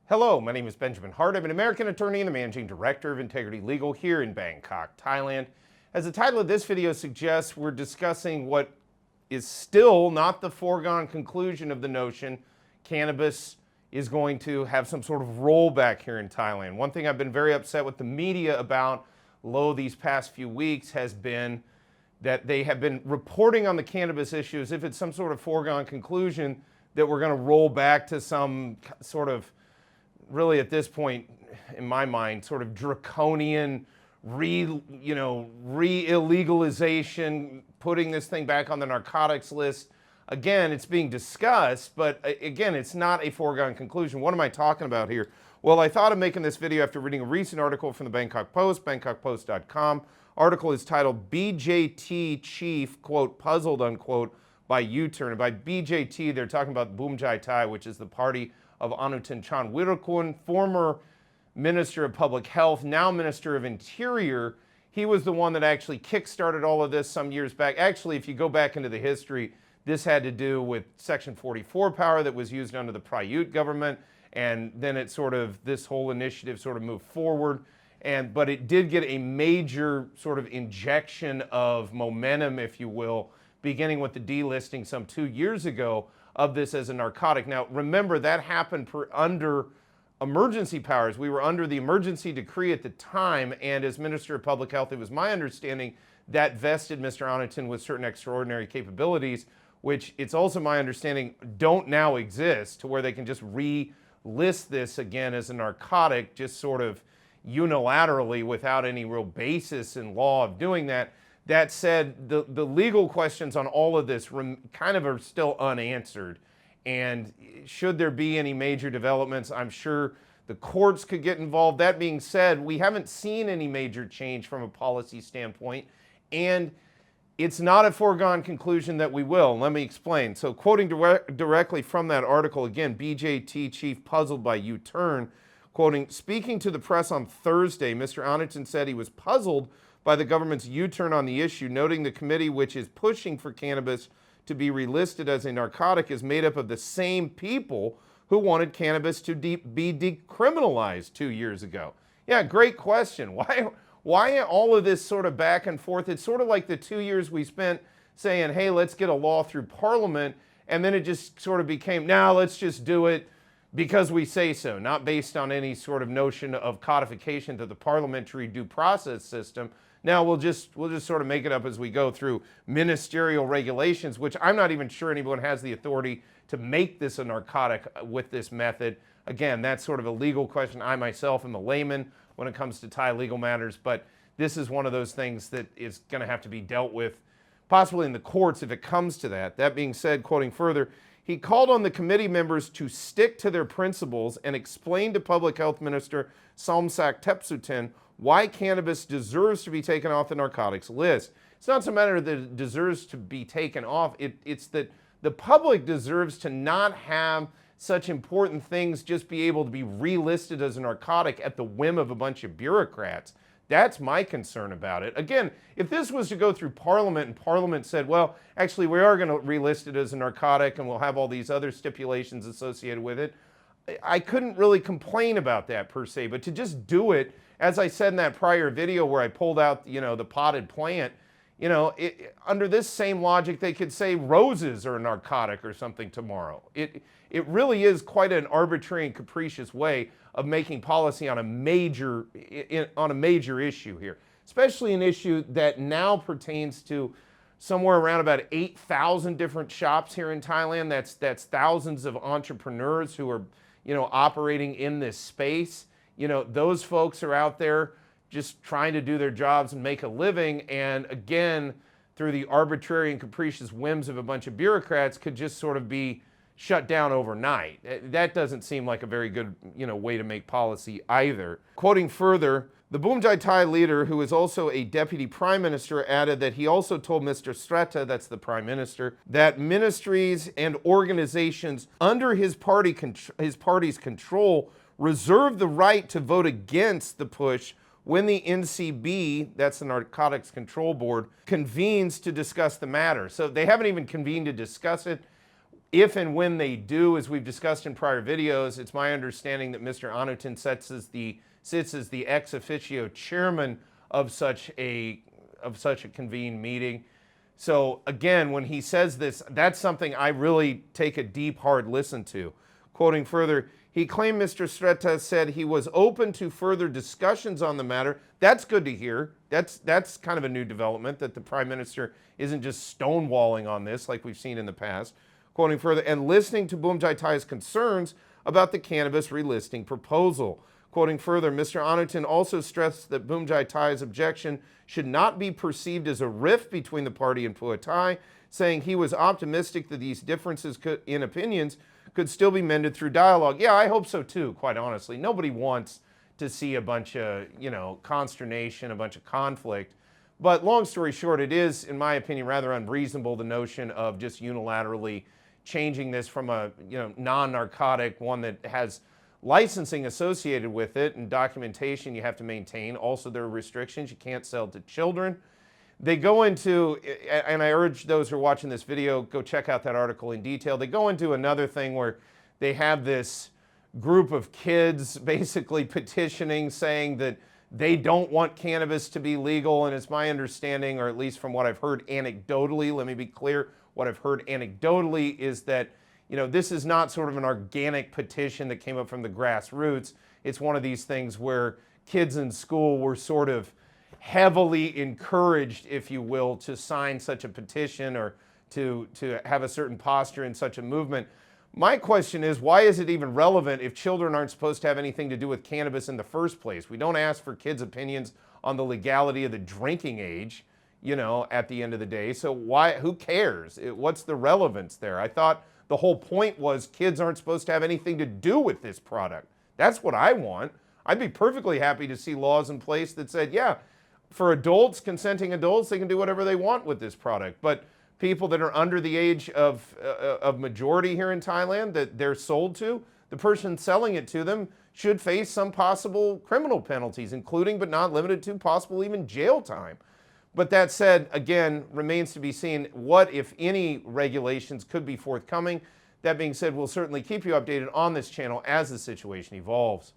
Hello, my name is Benjamin Hart. I'm an American attorney and the Managing Director of Integrity Legal here in Bangkok, Thailand. As the title of this video suggests, we're discussing what is still not the foregone conclusion of the notion cannabis is going to have some sort of rollback here in Thailand. One thing I've been very upset with the media about these past few weeks has been that they have been reporting on the cannabis issue as if it's some sort of foregone conclusion that we're going to roll back to some sort of, really at this point, in my mind, sort of draconian re-illegalization, putting this thing back on the narcotics list. Again, it's being discussed, but again, it's not a foregone conclusion. What am I talking about here? Well, I thought of making this video after reading a recent article from the Bangkok Post, bangkokpost.com. Article is titled BJT Chief, quote, puzzled, unquote, by U-turn. And by BJT, they're talking about Bumjai Thai, which is the party of Anutin Wirakul, former Minister of Public Health, now Minister of Interior. He was the one that actually kickstarted all of this some years back. Actually, if you go back into the history, this had to do with Section 44 power that was used under the Prayut government, and then this whole initiative sort of moved forward. But it did get a major sort of injection of momentum, if you will, beginning with the delisting some 2 years ago of this as a narcotic. Now, remember, that happened under emergency powers. We were under the emergency decree at the time, and as Minister of Public Health, it was my understanding that vested Mr. Anutin with certain extraordinary capabilities, which it's also my understanding don't now exist, to where they can just relist this again as a narcotic, just sort of unilaterally without any real basis in law of doing that. That said, the legal questions on all of this kind of are still unanswered. And should there be any major developments, I'm sure the courts could get involved. That being said, we haven't seen any major change from a policy standpoint, and it's not a foregone conclusion that we will. Let me explain. So quoting directly from that article, again, BJT Chief puzzled by U-turn, quoting, speaking to the press on Thursday, Mr. Anutin said he was puzzled by the government's U-turn on the issue, noting the committee which is pushing for cannabis to be relisted as a narcotic is made up of the same people who wanted cannabis to be decriminalized 2 years ago. Yeah, great question. Why all of this sort of back and forth? It's sort of like the 2 years we spent saying, hey, let's get a law through Parliament, and then it just sort of became, now let's just do it because we say so, not based on any sort of notion of codification to the parliamentary due process system. Now we'll just sort of make it up as we go through ministerial regulations, which I'm not even sure anyone has the authority to make this a narcotic with this method. Again, that's sort of a legal question. I myself am a layman when it comes to Thai legal matters, but this is one of those things that is going to have to be dealt with possibly in the courts if it comes to that. That being said, quoting further, he called on the committee members to stick to their principles and explain to Public Health Minister Somsak Tepsutin why cannabis deserves to be taken off the narcotics list. It's not so matter that it deserves to be taken off, it's that the public deserves to not have such important things just be able to be relisted as a narcotic at the whim of a bunch of bureaucrats. That's my concern about it. Again, if this was to go through Parliament and Parliament said, well, actually we are going to relist it as a narcotic and we'll have all these other stipulations associated with it, I couldn't really complain about that per se, but to just do it, as I said in that prior video where I pulled out, the potted plant, under this same logic, they could say roses are a narcotic or something tomorrow. It really is quite an arbitrary and capricious way of making policy on a major issue here, especially an issue that now pertains to somewhere around about 8,000 different shops here in Thailand. That's thousands of entrepreneurs who are, operating in this space. Those folks are out there just trying to do their jobs and make a living, and again, through the arbitrary and capricious whims of a bunch of bureaucrats, could just sort of be shut down overnight. That doesn't seem like a very good, way to make policy either. Quoting further, the Bumjai Thai leader, who is also a deputy prime minister, added that he also told Mr. Strata, that's the prime minister, that ministries and organizations under his party's control reserve the right to vote against the push when the NCB, that's the Narcotics Control Board, convenes to discuss the matter. So they haven't even convened to discuss it. If and when they do, as we've discussed in prior videos, it's my understanding that Mr. Anutin sits as the ex officio chairman of such a convened meeting. So again, when he says this, that's something I really take a deep, hard listen to. Quoting further, he claimed Mr. Sreta said he was open to further discussions on the matter. That's good to hear. That's kind of a new development, that the Prime Minister isn't just stonewalling on this like we've seen in the past. Quoting further, and listening to Bumjai Thai's concerns about the cannabis relisting proposal. Quoting further, Mr. Anutin also stressed that Bumjai Thai's objection should not be perceived as a rift between the party and Pheu Thai, saying he was optimistic that these differences in opinions could still be mended through dialogue. Yeah, I hope so too, quite honestly. Nobody wants to see a bunch of, consternation, a bunch of conflict. But long story short, it is, in my opinion, rather unreasonable, the notion of just unilaterally changing this from a non-narcotic, one that has licensing associated with it and documentation you have to maintain. Also, there are restrictions. You can't sell to children. They go into, and I urge those who are watching this video, go check out that article in detail. They go into another thing where they have this group of kids basically petitioning, saying that they don't want cannabis to be legal. And it's my understanding, or at least from what I've heard anecdotally, let me be clear, what I've heard anecdotally is that this is not sort of an organic petition that came up from the grassroots. It's one of these things where kids in school were sort of heavily encouraged, if you will, to sign such a petition or to have a certain posture in such a movement. My question is, why is it even relevant if children aren't supposed to have anything to do with cannabis in the first place? We don't ask for kids' opinions on the legality of the drinking age, at the end of the day. So who cares? What's the relevance there? I thought the whole point was kids aren't supposed to have anything to do with this product. That's what I want. I'd be perfectly happy to see laws in place that said, yeah, for adults, consenting adults, they can do whatever they want with this product. But people that are under the age of majority here in Thailand that they're sold to, the person selling it to them should face some possible criminal penalties, including but not limited to possible even jail time. But that said, again, remains to be seen what, if any, regulations could be forthcoming. That being said, we'll certainly keep you updated on this channel as the situation evolves.